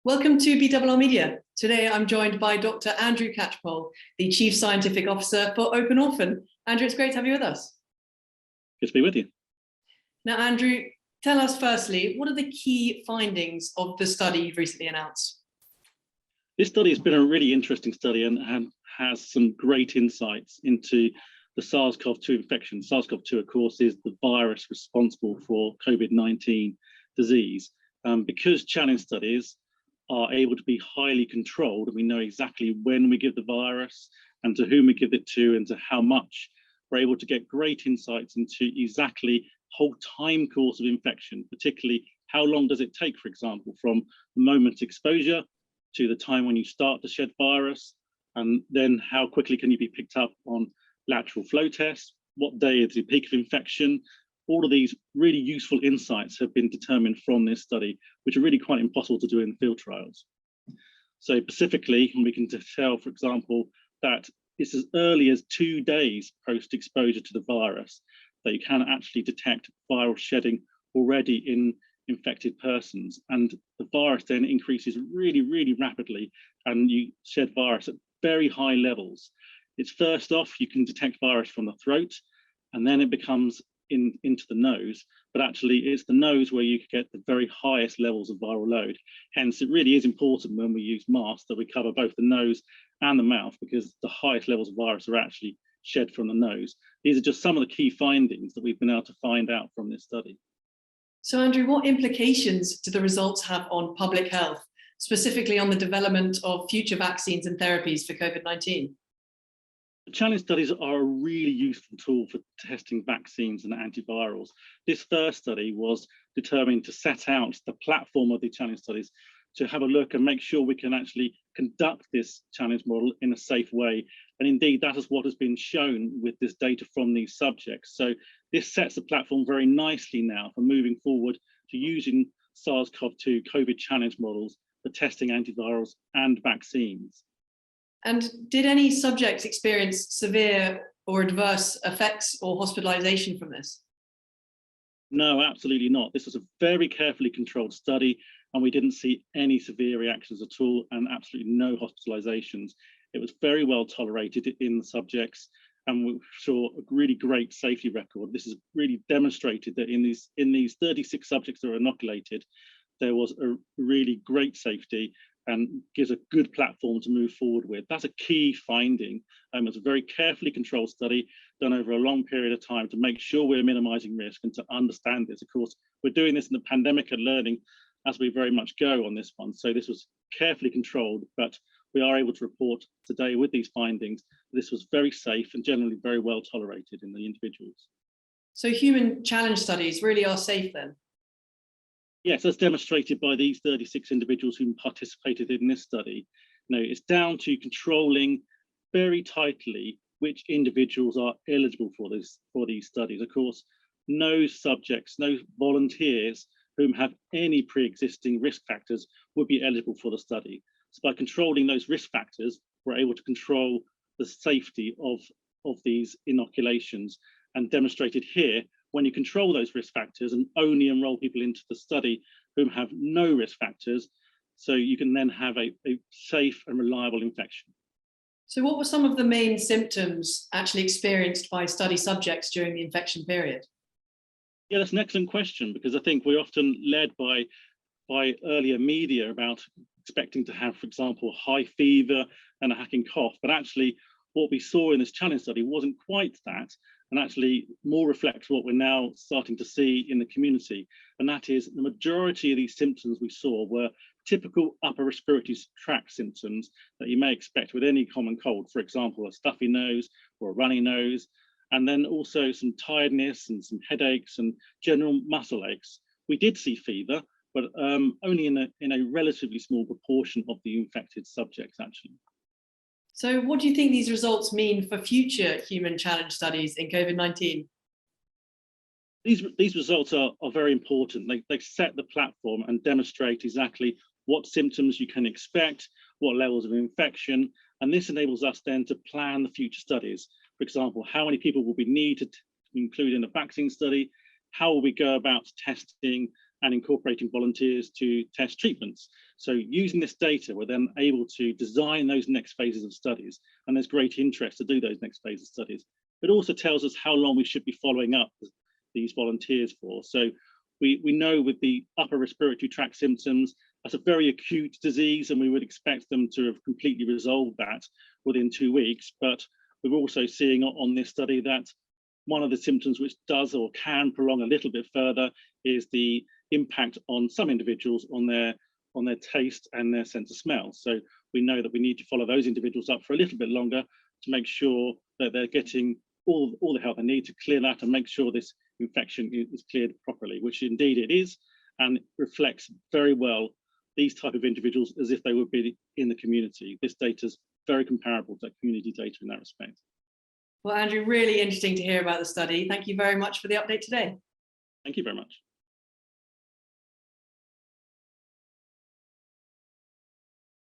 Welcome to BRR Media. Today I'm joined by Dr. Andrew Catchpole, the Chief Scientific Officer for Open Orphan. Andrew, it's great to have you with us. Good to be with you. Now, Andrew, tell us firstly, what are the key findings of the study you've recently announced? This study has been a really interesting study and has some great insights into the SARS-CoV-2 infection. SARS-CoV-2, of course, is the virus responsible for COVID-19 disease. Because challenge studies are able to be highly controlled, and we know exactly when we give the virus and to whom we give it to and to how much, we're able to get great insights into exactly whole time course of infection, particularly how long does it take, for example, from the moment of exposure to the time when you start to shed virus, and then how quickly can you be picked up on lateral flow tests, what day is the peak of infection. All of these really useful insights have been determined from this study, which are really quite impossible to do in field trials. So specifically, we can tell, for example, that it's as early as 2 days post-exposure to the virus that you can actually detect viral shedding already in infected persons. And the virus then increases really, really rapidly, and you shed virus at very high levels. It's first off, you can detect virus from the throat, and then it becomes into the nose, but actually it's the nose where you get the very highest levels of viral load. Hence, it really is important when we use masks that we cover both the nose and the mouth, because the highest levels of virus are actually shed from the nose. These are just some of the key findings that we've been able to find out from this study. So, Andrew, what implications do the results have on public health, specifically on the development of future vaccines and therapies for COVID-19? Challenge studies are a really useful tool for testing vaccines and antivirals. This first study was determined to set out the platform of the challenge studies to have a look and make sure we can actually conduct this challenge model in a safe way. And indeed, that is what has been shown with this data from these subjects. So this sets the platform very nicely now for moving forward to using SARS-CoV-2 COVID challenge models for testing antivirals and vaccines. And did any subjects experience severe or adverse effects or hospitalization from this? No, absolutely not. This was a very carefully controlled study, and we didn't see any severe reactions at all, and absolutely no hospitalizations. It was very well tolerated in the subjects, and we saw a really great safety record. This has really demonstrated that in these 36 subjects that were inoculated, there was a really great safety and gives a good platform to move forward with. That's a key finding. It's a very carefully controlled study done over a long period of time to make sure we're minimizing risk and to understand this. Of course, we're doing this in the pandemic and learning as we very much go on this one. So this was carefully controlled, but we are able to report today with these findings, this was very safe and generally very well tolerated in the individuals. So human challenge studies really are safe then? Yes, as demonstrated by these 36 individuals who participated in this study. It's down to controlling very tightly which individuals are eligible for these studies. Of course, no subjects, no volunteers whom have any pre-existing risk factors would be eligible for the study. So by controlling those risk factors, we're able to control the safety of these inoculations, and demonstrated here, when you control those risk factors and only enroll people into the study whom have no risk factors, so you can then have a safe and reliable infection. So what were some of the main symptoms actually experienced by study subjects during the infection period? Yeah, that's an excellent question, because I think we're often led by earlier media about expecting to have, for example, high fever and a hacking cough, but actually what we saw in this challenge study wasn't quite that, and actually more reflects what we're now starting to see in the community. And that is the majority of these symptoms we saw were typical upper respiratory tract symptoms that you may expect with any common cold, for example, a stuffy nose or a runny nose, and then also some tiredness and some headaches and general muscle aches. We did see fever, but only in a relatively small proportion of the infected subjects, actually. So what do you think these results mean for future human challenge studies in COVID-19? These results are very important. They set the platform and demonstrate exactly what symptoms you can expect, what levels of infection, and this enables us then to plan the future studies. For example, how many people will be needed to include in a vaccine study? How will we go about testing and incorporating volunteers to test treatments. So using this data, we're then able to design those next phases of studies, and there's great interest to do those next phases of studies. It also tells us how long we should be following up these volunteers for. So we know with the upper respiratory tract symptoms, that's a very acute disease, and we would expect them to have completely resolved that within 2 weeks. But we're also seeing on this study that one of the symptoms which does or can prolong a little bit further is the impact on some individuals on their taste and their sense of smell. So we know that we need to follow those individuals up for a little bit longer to make sure that they're getting all the help they need to clear that and make sure this infection is cleared properly, which indeed it is, and reflects very well these type of individuals as if they would be in the community. This data is very comparable to community data in that respect. Well, Andrew, really interesting to hear about the study. Thank you very much for the update today. Thank you very much.